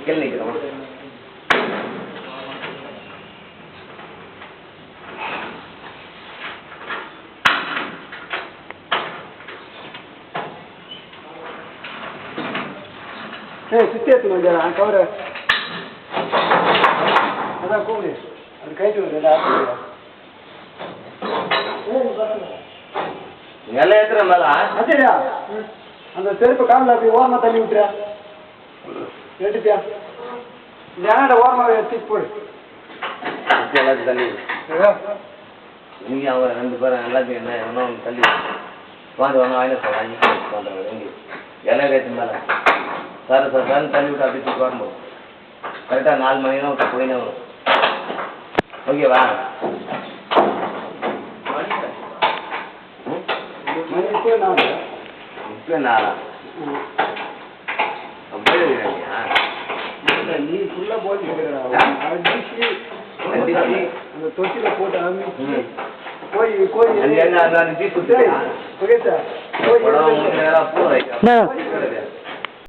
கீழே நிற்கிறோம். சுத்தி எடுத்து கொஞ்சம் கவரை அதான் கூப்பிடு அது கைட்டு வருது எல்லாம் ஏத்துற மேல சரியா அந்த செருப்பு காலில் அப்படி ஓரமாக தள்ளி விட்டுறா எடுத்தியா ஜனட ஓரமாக எடுத்து போடு எல்லாத்தையும் தள்ளி இங்கே அவங்க 2 பேரும் எல்லாத்தையும் என்ன இன்னும் தள்ளி வாங்க வாங்க வாங்கி எங்கே எல்லாம் கைத்து மேலே சார் தள்ளி விட்டு அப்படி தூக்கி வரும்போது கரெக்டாக 4 மணி நேரம் விட்டு போயினே வரும். ஓகேவா? இப்போ நாளா நீ ஃபுல்லாக போட்டு அந்த தொட்டில போட்டு கோழி கோழி ஓகே சார் பூ